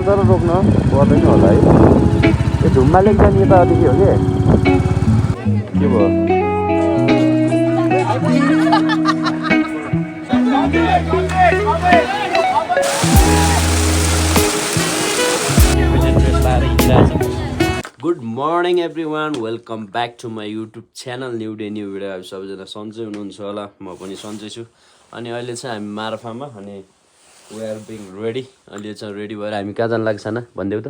तर रोक्न पर्दैन होला है। यो धुम्मा लेक जाने यतादेखि हो कि के भयो? Good morning everyone, welcome back to my YouTube channel new day new video. अब सबैजना सन्चै हुनुहुन्छ होला, म पनि सन्चै छु। अनि अहिले चाहिँ हामी मार्फामा, अनि वी आर बिङ रेडी। अहिले चाहिँ रेडी भएर हामी कहाँ जानु लाग्छ न भनिदेऊ त,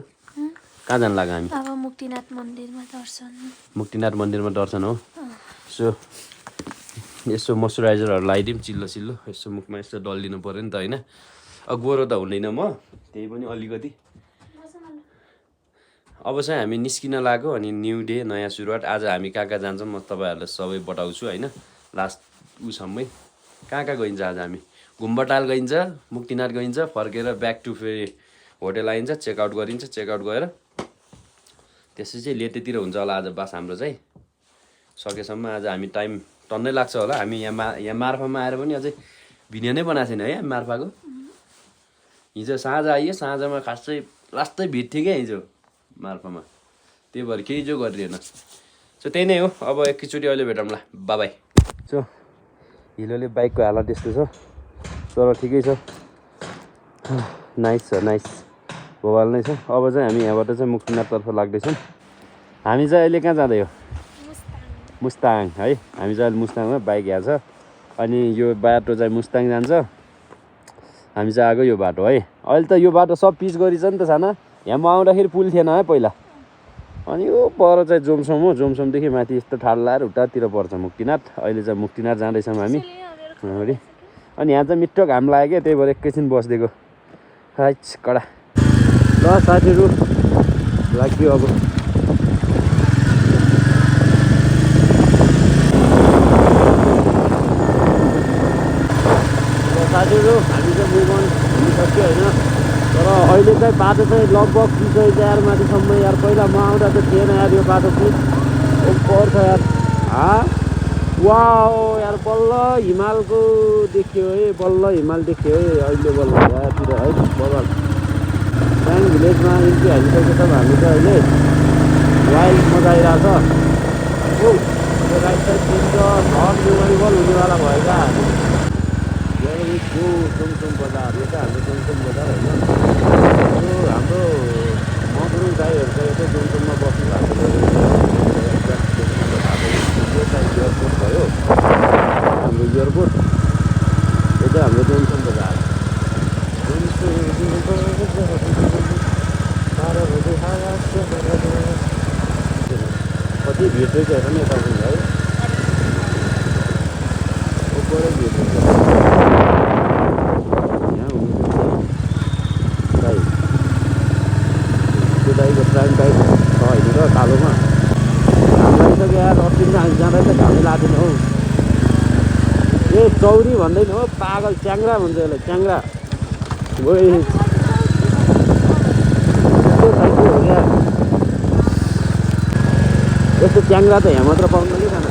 कहाँ जानु लाग्यो हामी? अब मुक्तिनाथ मन्दिरमा दर्शन। मुक्तिनाथ मन्दिरमा दर्शन हो। सो यसो मोइस्चराइजरहरू लगाइदिउँ चिल्लो चिल्लो, यसो मुखमा यसो डल्लिनु पऱ्यो नि त होइन। गोरो त हुँदैन म, त्यही पनि अलिकति। अब चाहिँ हामी निस्किन लाग्यो, अनि न्यू डे नयाँ सुरुवात। आज हामी कहाँ कहाँ जान्छौँ म तपाईँहरूलाई सबै बताउँछु होइन, लास्ट उसम्मै। कहाँ कहाँ गइन्छ आज हामी? घुम्बटाल गइन्छ, मुक्तिनाथ गइन्छ, फर्केर ब्याक टु फेरि होटेल आइन्छ, चेकआउट गरिन्छ, चेकआउट गएर त्यसै चाहिँ लेतेतिर हुन्छ होला आज बास हाम्रो चाहिँ। सकेसम्म आज हामी टाइम टन्नै लाग्छ होला। हामी यहाँ मार्फामा आएर पनि अझै भिडियो नै बनाएको छैन है मार्फाको। हिजो साँझ आइयो, साँझमा खासै लास्टै भिड थियो क्या हिजो मार्फामा, त्यही भएर केही जो गरिरहेन। सो त्यही नै हो। अब एकैचोटि अहिले भेटौँला, बाई। सो हिलोले बाइकको हालत यस्तो छ, तर ठिकै छ, नाइस छ, नाइस भोबाल नै छ। अब चाहिँ हामी यहाँबाट चाहिँ मुक्तिनाथतर्फ लाग्दैछौँ। हामी चाहिँ अहिले कहाँ जाँदै हो? मुस्ताङ है। हामी चाहिँ अहिले मुस्ताङमा, बाइक यहाँ छ। अनि यो बाटो चाहिँ मुस्ताङ जान्छ, हामी चाहिँ आएको यो बाटो है। अहिले त यो बाटो सब पिच गरिन्छ नि त साना। यहाँ म आउँदाखेरि पुल थिएन है पहिला। अनि यो पर चाहिँ जोमसोम हो, जोमसोमदेखि माथि यस्तो ठाड लाएर उतातिर पर्छ मुक्तिनाथ। अहिले चाहिँ मुक्तिनाथ जाँदैछौँ हामी। अनि यहाँ चाहिँ मिठो घाम लाग्यो क्या, त्यही भएर एकैछिन बसिदिएको। हाइच कडा। ल साथीहरू लाग्यो अब। साथीहरू हामी चाहिँ मुभ अन हुनिसक्यो होइन, तर अहिले चाहिँ बाटो चाहिँ लगभग चिसो यार माथिसम्म यार। पहिला म आउँदा त थिएन यार यो बाटो पिच पर्छ यार। वाओ यार, बल्ल हिमालको देखियो है, बल्ल हिमाल देखियो है अहिले बल्ल यहाँतिर है। बल्ल ट्याङ भिलेजमा इन्ट्री हालिसकेको छ हामी चाहिँ अहिले। वाइल्ड मजा आइरहेको छ। राइट साइड दिन्छ झन् मेमोरेबल हुनेवाला भएका जोमसोम बजार। यो चाहिँ हाम्रो जोमसोम बजार होइन। यो हाम्रो मगरुङ गाईहरू चाहिँ यतै जोमसोममा बस्नु भएको छ। यो चाहिँ एयरपोर्ट भयो, हाम्रो एयरपोर्ट। यो चाहिँ हाम्रो जोमसोम बजार। कति भिड रहेछ हेर नि यता पनि है, पुरै भिड रहेछ। दाइको ट्राइम बाइक छ होइन र कालोमा घाम लागिसक्यो यार। अस्ति पनि हामी जाँदा त घामै लाग्दैन हौ। ए चौरी भन्दैन हो पागल, च्याङ्ग्रा भन्छ यसलाई, च्याङ्ग्रा। यस्तो च्याङ्ग्रा त यहाँ मात्र पाउँदैन कि खाना,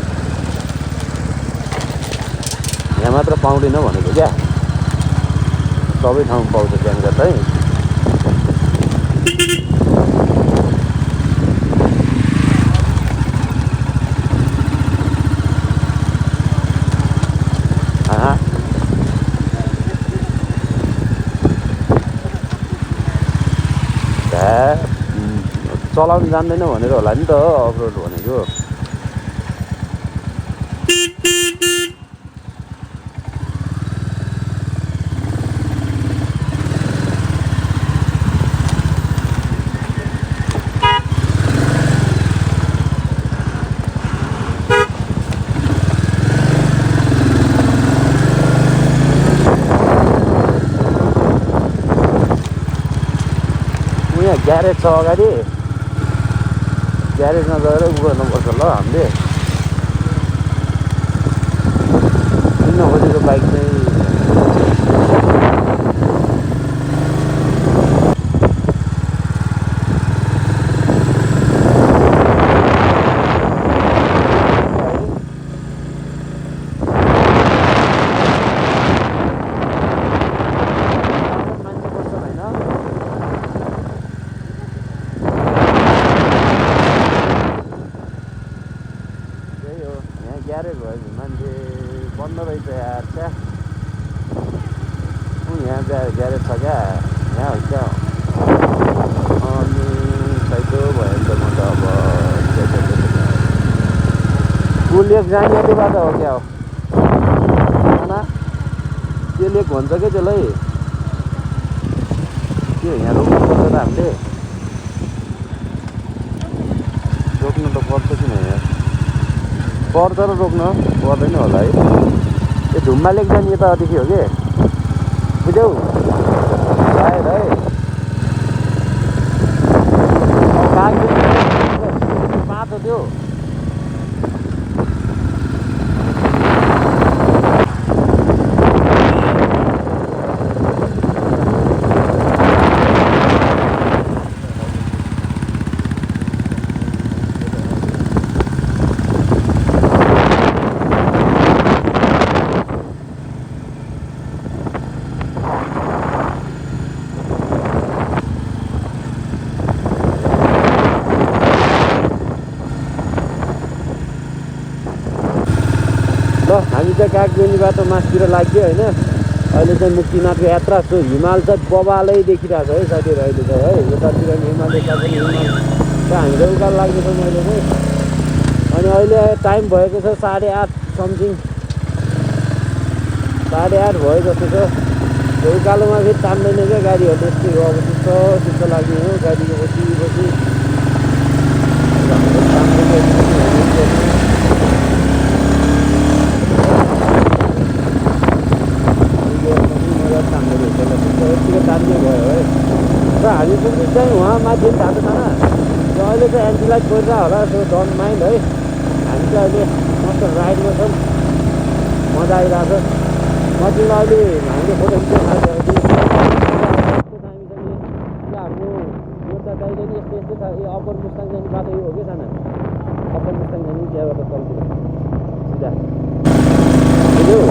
यहाँ मात्र पाउँदैन भनेको क्या, सबै ठाउँमा पाउँछ च्याङ्ग्रा चाहिँ। चलाउनु जान्दैन भनेर होला नि त अफरोड भनेको। यहाँ ग्यारेज छ अगाडि, ग्यारेजमा गएर उ गर्नुपर्छ ल हामीले। किन्न खोजेको बाइक चाहिँ बन्द रहेछ यार क्या यहाँ ग्यारेज छ क्या यहाँ हुन्छ अनि साइकल भयो भने त म त अब कुल लेक जाने त्यो बाटो हो क्या हो त्यो लेक भन्छ क्या त्यसलाई त्यो यहाँ रोक्नु पर्छ त हामीले रोक्नु त पर्छ किन यहाँ पर्छ र रोक्न पर्दैन होला है त्यो धुम्मा लेक जाने यतादेखि हो कि बुझ्यौ सायद है पाँच हो त्यो हामी चाहिँ कागबेनी बाटो मासतिर लाग्यो होइन अहिले चाहिँ मुक्तिनाथको यात्रा सो हिमाल चाहिँ बबालै देखिरहेको छ है साथीहरू अहिले चाहिँ है यतातिर पनि हिमाल यता पनि हिमाल चाहिँ हामीले उकालो लाग्दैछ मैले चाहिँ अनि अहिले टाइम भएको छ 8:30 समथिङ 8:30 भयो जस्तो छ त्यो उकालोमा फेरि तान्दैन क्या गाडीहरू त्यस्तै हो अब त्यस्तो लाग्ने हो गाडीको बसी यतिकै तान्ने भयो है र हामी पुग्ने चाहिँ उहाँ माथि जाँदैन र अहिले चाहिँ एन्टीलाइट परिरहेको होला सो डोन्ट माइन्ड है हामी चाहिँ अहिले मस्त राइडमा छौँ मजा आइरहेको छ म तिमीलाई अहिले हामीले फोटो खिच्यो हाम्रो योद्धा दाइले नि यस्तो छ यो अप्पर मुस्ताङ जाने बाटो यो हो कि साना अप्पर मुस्ताङ जाने त्यहाँबाट तलतिर सिधा बुझ्यौ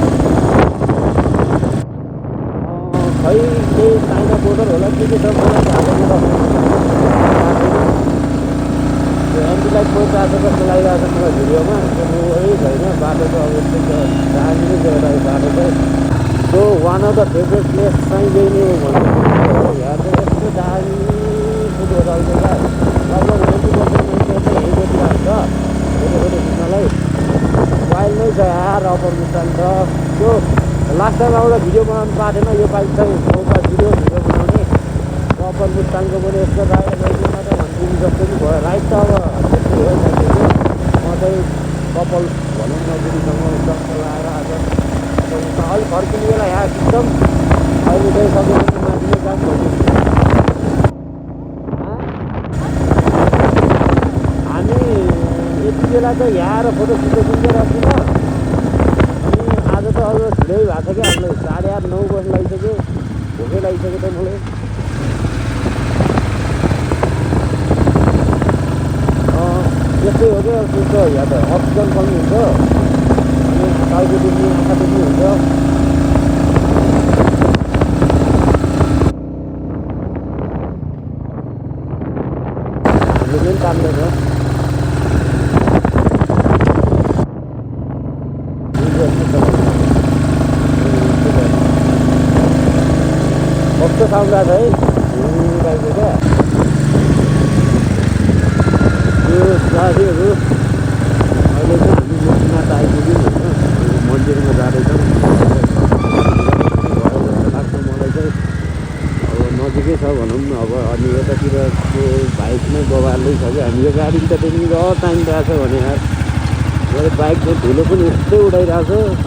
खै केही चाइना बोर्डर होला के छ मलाई थाहा त्यो एन्टीलाइट पोइन्ट आएको जस्तो लागिरहेको छ मलाई भिडियोमा है छैन बाटो त अब यस्तै दामी नै छ एउटा बाटो चाहिँ so one of the favourite place चाहिँ यही नै हो भन्नु यहाँ चाहिँ यस्तो दामी फुटहरू आउँछ क्या लगभग 90% मान्छे चाहिँ यही देखिरहेको छ फोटो खिच्नलाई वाइल्ड नै छ यार अप्पर मुस्ताङ त त्यो लास्ट टाइम आउँदा भिडियो बनाउनु पाएन यो पालि चाहिँ मौका भिडियो बनाउने अप्पर मुस्ताङको पनि यस्तो राइड गइदिउँ त भन्दिनु जस्तो पनि भयो राइड त अब त्यस्तै हो साथीहरू म चाहिँ कपाल भनौँ न बुढीसँग एकदम लगाएर आज अलिक फर्किने बेला यहाँ एकदम अहिले चाहिँ सबै माथि नै काम गर्छु हामी यति बेला चाहिँ यहाँ आएर फोटो खिच्दै राख्दिनँ आज त अब ढिलै भएको छ क्या हामीलाई 8:30 9 बजी लागिसक्यो भोकै लागिसक्यो त मलाई यस्तै हो क्या त्यस्तो यहाँ त अक्सिजन कमी हुन्छ अनि टाउको दुख्ने आँखा दुख्ने हुन्छ हामीले पनि तान्दैन कस्तो साउन्ड आएको है गाईको क्या यो साथीहरू अहिले चाहिँ हामी मुक्तिनाथ आइपुग्यौँ होइन मन्दिरमा जाँदैछौँ भयो जस्तो लाग्छ मलाई चाहिँ अब नजिकै छ भनौँ न अब अनि यतातिर त्यो बाइक नै बबाल्दै छ कि हामी यो गाडी त त्यहाँदेखि टाइम रहेछ भने यार बाइक चाहिँ धुलो पनि यस्तै उडाइरहेको छ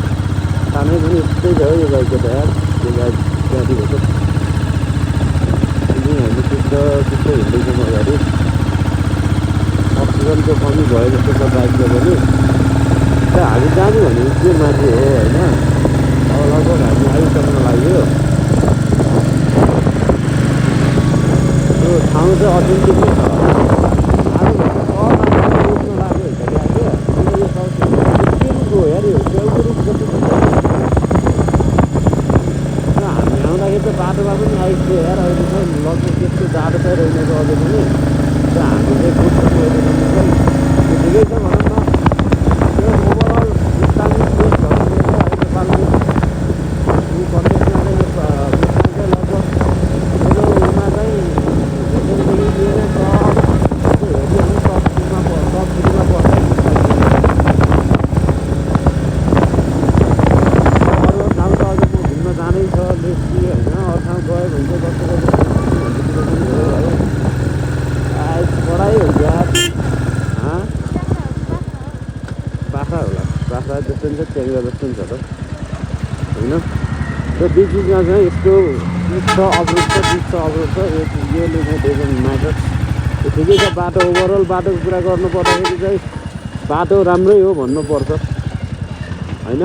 सानै पनि यस्तै छ यो बाइकको त यार त्यो गाडी गाडीको त अनि हामी त्यस्तो हिँड्दैछौँ अगाडि अक्सिजनको कमी भयो जस्तो छ बाइकको पनि हामी जाने भनेको त्यो माथि हो होइन अब लगभग हामी आइसक्न लाग्यो त्यो ठाउँ चाहिँ अथेन्टिक नै छ बाटोमा पनि आइसक्यो यार अहिले चाहिँ लगभग त्यस्तो जाडो चाहिँ रहेको अझै पनि हामी चाहिँ बुझ्छौँ अहिलेसम्म चाहिँ ठिकै छ भनौँ न त्यो ओभरअल मुस्ताङ छ त्यहाँनिर जस्तो नि छ त होइन र बिच बिचमा चाहिँ यस्तो बिच अवरोध छ योले चाहिँ डजन्ट म्याटर ठिकै छ बाटो ओभरअल बाटोको कुरा गर्नु पर्दाखेरि चाहिँ बाटो राम्रै हो भन्नुपर्छ होइन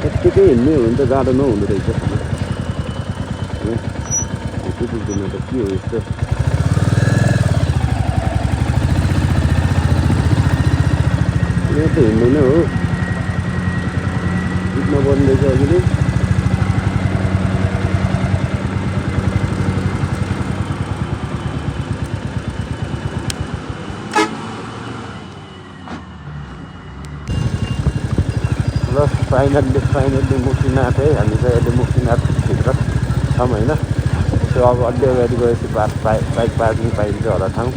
त्यत्तिकै हिँड्ने हो भने त गाह्रो नहुँदो रहेछ पुग्दैन त के हो यस्तो यहाँ त हिँड्दैन हो जित्न पर्ने रहेछ अहिले ल फाइनल्ली मुक्तिनाथ है हामी चाहिँ अहिले मुक्तिनाथभित्र छौँ होइन त्यो अब अलि अगाडि गएपछि बाइक पार्किङ पाइन्छ होला ठाउँ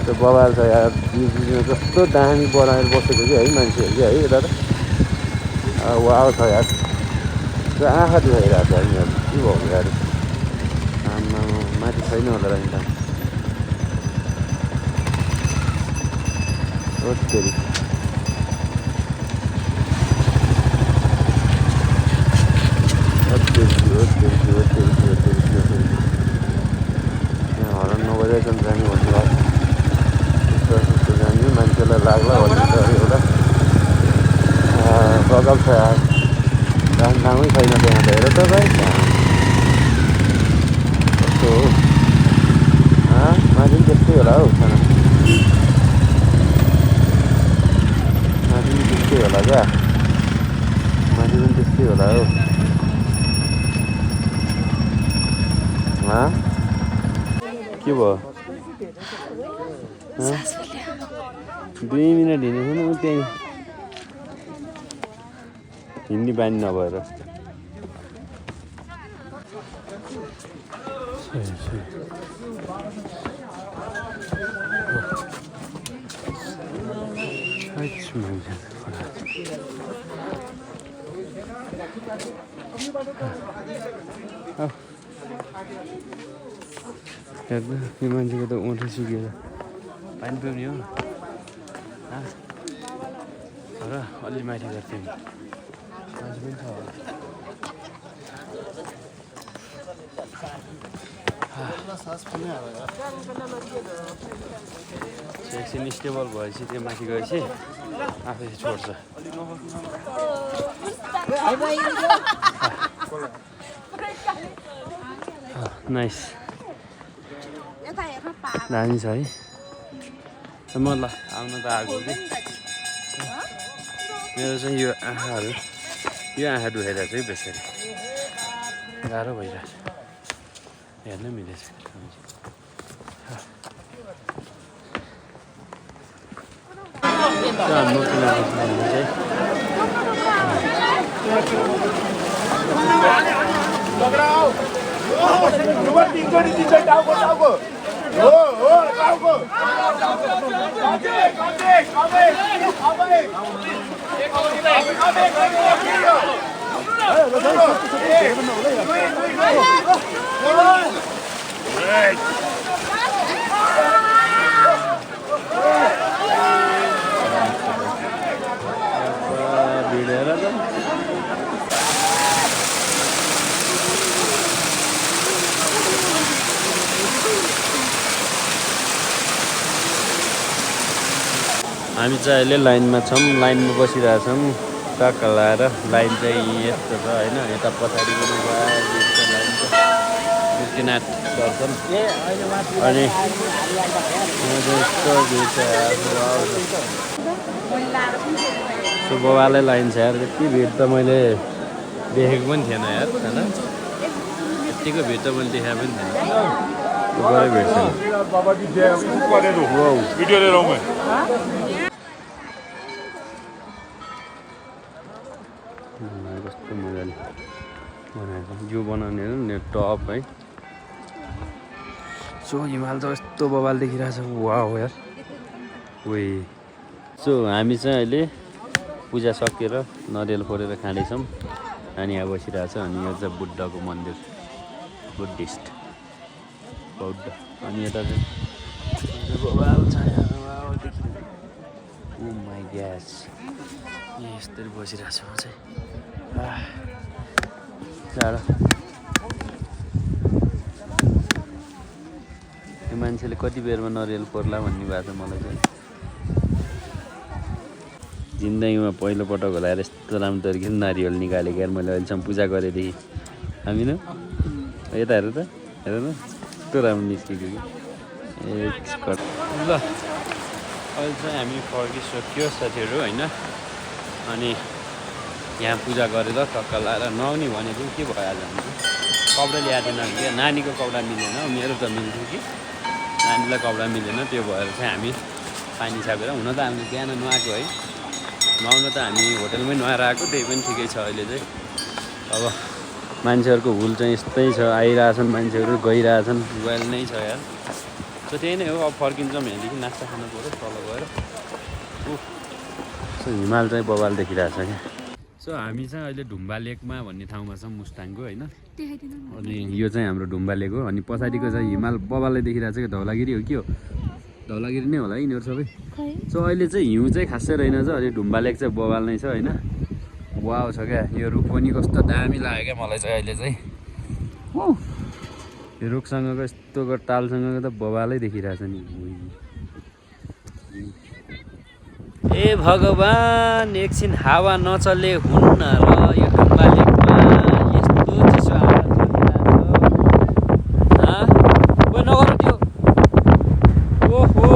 त्यो बबाल छ यार बिचमा कस्तो दामी बनाएर बसेको कि है मान्छेहरू कि है यता त वाउ छ यार त्यो आँखा दुखाइरहेको छ यिनीहरू के भएको यार आमा माथि छैन होला र यता ओके हरन नबजाइकन जाने भन्नुभएको त्यस्तो जाने मान्छेलाई लाग्ला भन्ने त एउटा गजब छ यार ठाउँमै छैन त्यहाँ त हेर त भाइ कस्तो हो माथि पनि त्यस्तै होला हौ खाना माथि पनि त्यस्तै होला क्या माथि पनि त्यस्तै होला हौ के भयो 2 मिनट हिँडेको छैन म त्यहीँ हिँड्ने बानी नभएर हेर्दा यो मान्छेको त ओठै सुकेर पानी पिउने हो र अलि माथि गर्थ्यो नि मान्छे पनि छ एकछिन स्टेबल भएपछि त्यो माथि गएपछि आफै छोड्छ नाइस दामी छ है म ल आउनु त आएको कि मेरो चाहिँ यो आँखाहरू यो आँखा दुखाइरहेको छ है बेसरी गाह्रो भइरहेछ हेर्नै मिलेछ हामी चाहिँ अहिले लाइनमा छौँ लाइनमा बसिरहेछौँ टक्क लाएर लाइन चाहिँ यस्तो छ होइन यता पछाडि पनि लाइन छ मुक्तिनाथ दर्शन अनि सो बाबाले लाइन छ यार यति भिड त मैले देखेको पनि थिएन यार होइन यतिको भिड त मैले देखाएको पनि थिएन गरै भिड छ कस्तो मजाले बनाएको यो बनाउने हो टप है सो हिमाल त यस्तो बबाल देखिरहेछ वाउ यार वे सो हामी चाहिँ अहिले पूजा सकेर नरिवल फोरेर खाँदैछौँ नानी यहाँ बसिरहेको छ अनि यो चाहिँ बुद्धको मन्दिर बुद्धिस्ट बौद्ध अनि यता चाहिँ ओ माई ग्यास यस्तरी बसिरहेको छु म चाहिँ टाढो यो मान्छेले कति बेरमा नरियल पर्ला भन्ने भएको छ मलाई चाहिँ जिन्दगीमा पहिलोपटक होला यस्तो राम्रो तरिकाले नारियल निकालेको यार मैले अहिलेसम्म पूजा गरेदेखि हामी न यता हेर त हेर न यस्तो राम्रो निस्केको कि एक्सपर्ट ल अहिले चाहिँ हामी फर्किसक्यो साथीहरू होइन अनि यहाँ पूजा गरेर टक्क लाएर नआउने भनेको के भयो आज हामी कपडा ल्याएको थिएन क्या नानीको कपडा मिलेन मेरो त मिल्थ्यो कि नानीलाई कपडा मिलेन त्यो भएर चाहिँ हामी पानी छापेर हुन त हामीले बिहान नुहाएको है नुहाउन त हामी होटलमै नुहाएर आएको त्यही पनि ठिकै छ अहिले चाहिँ अब मान्छेहरूको हुल चाहिँ यस्तै छ आइरहेछन् मान्छेहरू गइरहेछन् वेल नै छ यार सो त्यही नै हो अब फर्किन्छौँ यहाँदेखि नास्ता खानु पऱ्यो तल गएर सो हिमाल चाहिँ बबाल देखिरहेछ क्या सो हामी चाहिँ अहिले ढुम्बा लेकमा भन्ने ठाउँमा छौँ मुस्ताङको होइन अनि यो चाहिँ हाम्रो ढुम्बा लेक हो अनि पछाडिको चाहिँ हिमाल बबालै देखिरहेछ क्या धौलागिरी हो के हो धौलागिरी नै होला है यिनीहरू सबै सो अहिले चाहिँ हिउँ चाहिँ खासै रहेनछ अनि ढुम्बा लेक चाहिँ बबाल नै छ होइन वाउ छ क्या यो रुख पनि कस्तो दामी लाग्यो क्या मलाई चाहिँ अहिले चाहिँ यो रुखसँगको यस्तो टालसँगको त बबालै देखिरहेछ नि ए भगवान् एकछिन हावा नचले हुन्न र यो ढुम्बा लेकमा यस्तो चिसो हावा नगर त्यो ओहो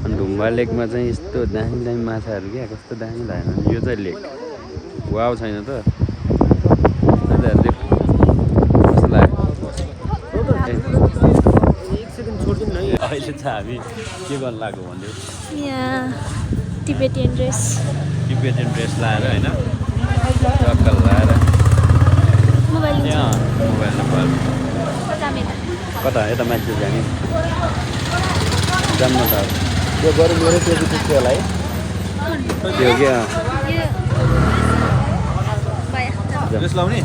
अनि ढुम्बा लेकमा चाहिँ यस्तो दामी दामी माछाहरू क्या कस्तो दामी लाग्यो यो चाहिँ लेक वाउ छैन त कस्तो लाग्यो अहिले चाहिँ हामी के गर्नु लाग्यो भन्दै यहाँ टिबेटियन ड्रेस लाएर होइन टक्कल लाएर मोबाइल मोबाइल नम्बर कता यता मान्छे जाने जान्न त त्यो बरु मेरो त्यो थियो होला है त्यो के ड्रेस लाउने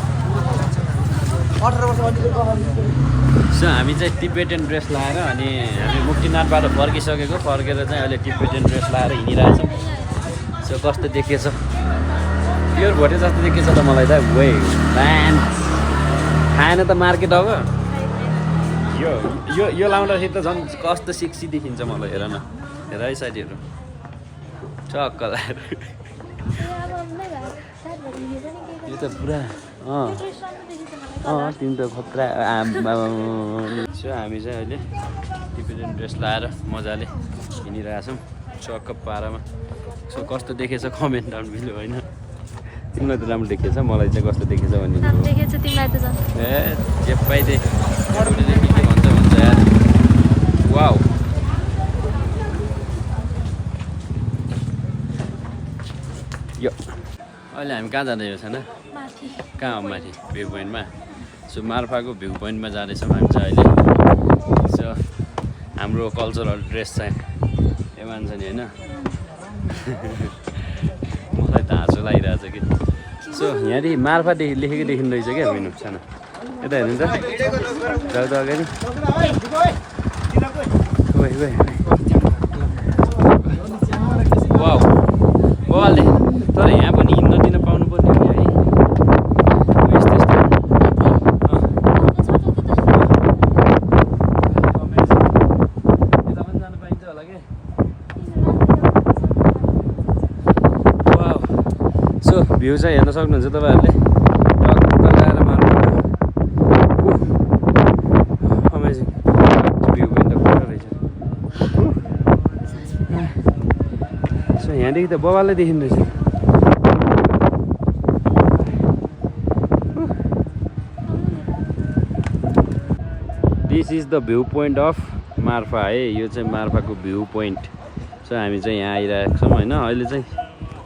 18 वर्ष सो हामी चाहिँ टिबेटन ड्रेस लाएर अनि हामी मुक्तिनाथबाट फर्किसकेको फर्केर चाहिँ अहिले टिबेटन ड्रेस लाएर हिँडिरहेछौँ सो कस्तो देखिएछ प्योर भोटे जस्तो देखिएछ त मलाई त वे ब्यान खाएन त मार्केट अब यो यो यो लाउँदाखेरि त झन् कस्तो सेक्सी देखिन्छ मलाई हेर न हेर है साथीहरू चक्क लाएर यो त पुरा तिमी त खतरा सो हामी चाहिँ अहिले टिबेटन ड्रेस लाएर मजाले हिँडिरहेछौँ चक्क पारामा सो कस्तो देखेछ कमेन्ट डाउन बिलो होइन तिमीलाई त राम्रो देखेछ मलाई चाहिँ कस्तो देखेछ भन्ने ए जे पाइदे के भन्छ यार वाउ यो अहिले हामी कहाँ जाँदैछौँ छैन कहाँ हो माथि भ्यू पोइन्टमा सो मार्फाको भ्यू पोइन्टमा जाँदैछौँ हामी चाहिँ अहिले सो हाम्रो कल्चरल ड्रेस चाहिँ यो मान्छ नि होइन मलाई त हाँसो लागिरहेछ कि सो यहाँदेखि मार्फादेखि लेखेको देखिँदो रहेछ क्या हेर्नु सानो यता हेर्नु त जाऊ त अगाडि वाउ बवालले तर यहाँ पनि हिँड्न दिन पाउनु पर्ने हो नि है यस्तो यस्तो यता पनि जानु पाइन्छ होला कि वाउ सो भ्यू चाहिँ हेर्न सक्नुहुन्छ तपाईँहरूले टक्क लगाएर मार्नु अमेजिङ भ्यू पनि त पुरा रहेछ सो यहाँदेखि त बबालले देखिँदो रहेछ this is the view point of Marpha है यो चाहिँ मार्फाको भ्यू पोइन्ट सो हामी चाहिँ यहाँ आइरहेको छौँ होइन अहिले चाहिँ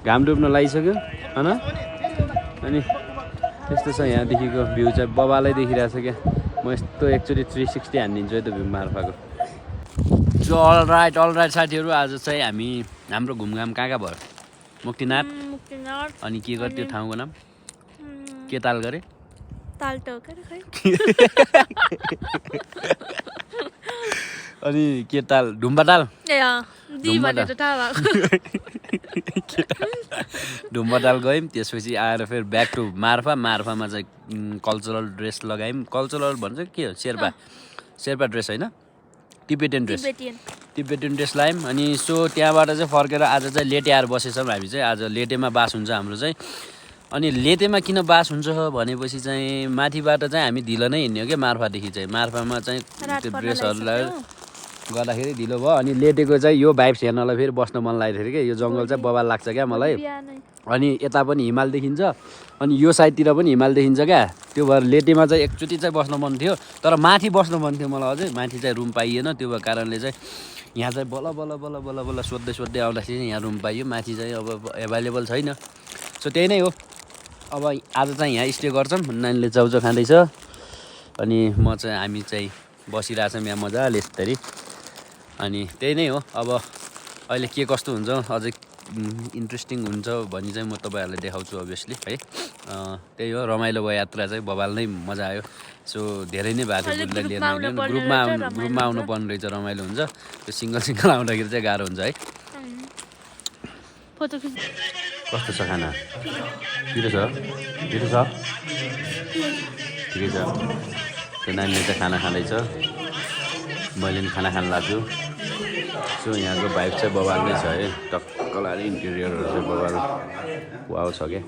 घाम डुब्न लागिसक्यो होइन अनि यस्तो छ यहाँदेखिको भ्यू चाहिँ बबालै देखिरहेछ क्या म यस्तो एक्चुअली 360 हानिदिन्छु है त भ्यू मार्फाको सो अल राइट साथीहरू आज चाहिँ हामी हाम्रो घुमघाम कहाँ भयो मुक्तिनाथ अनि के गर्यो त्यो ठाउँको नाम के ताल गरे ताल टोकेर खै अनि के ताल ढुम्बा ताल ए दी भनेर थाहा भएको ढुम्बा ताल गयौँ त्यसपछि आएर फेरि ब्याक टु मार्फामा चाहिँ कल्चरल ड्रेस लगायौँ कल्चरल भन्छ के हो शेर्पा ड्रेस होइन टिबेटियन ड्रेस लगायौँ अनि सो त्यहाँबाट चाहिँ फर्केर आज चाहिँ लेटे आएर बसेछौँ हामी चाहिँ आज लेटेमा बास हुन्छ हाम्रो चाहिँ अनि लेटेमा किन बास हुन्छ भनेपछि चाहिँ माथिबाट चाहिँ हामी ढिलो नै हिँड्यो क्या मार्फादेखि चाहिँ मार्फामा चाहिँ त्यो ड्रेसहरूलाई गर्दाखेरि ढिलो भयो अनि लेटेको चाहिँ यो भाइब्स हेर्नलाई फेरि बस्न मन लागेको थियो क्या यो जङ्गल चाहिँ बवाल लाग्छ क्या मलाई अनि यता पनि हिमाल देखिन्छ अनि यो साइडतिर पनि हिमाल देखिन्छ क्या त्यो भएर लेटेमा चाहिँ एकचोटि चाहिँ बस्न मन थियो तर माथि बस्न मन थियो मलाई अझै माथि चाहिँ रुम पाइएन त्यो भएको कारणले चाहिँ यहाँ चाहिँ बल्ल सोध्दै आउँदाखेरि यहाँ रुम पाइयो माथि चाहिँ अब एभाइलेबल छैन सो त्यही नै हो अब आज चाहिँ यहाँ स्टे गर्छौँ नानीले चाउचाउ खाँदैछ अनि हामी चाहिँ बसिरहेछौँ यहाँ मजाले यस्तरी अनि त्यही नै हो अब अहिले के कस्तो हुन्छ अझै इन्ट्रेस्टिङ हुन्छ भनी चाहिँ म तपाईँहरूलाई देखाउँछु अभियसली है त्यही हो रमाइलो भयो यात्रा चाहिँ बवाल नै मजा आयो सो धेरै नै भएको थियो ग्रुपमा आउनु पर्ने रहेछ रमाइलो हुन्छ त्यो सिङ्गल आउँदाखेरि चाहिँ गाह्रो हुन्छ है कस्तो छ खाना ठिकै छ ठिकै छ त्यो नानीले चाहिँ खाना खाँदैछ मैले पनि खाना खान लाग्छु सो यहाँको भाइब चाहिँ बवाल नै छ है टक्क लाग्यो इन्टेरियरहरू चाहिँ बवाल वाउ छ क्या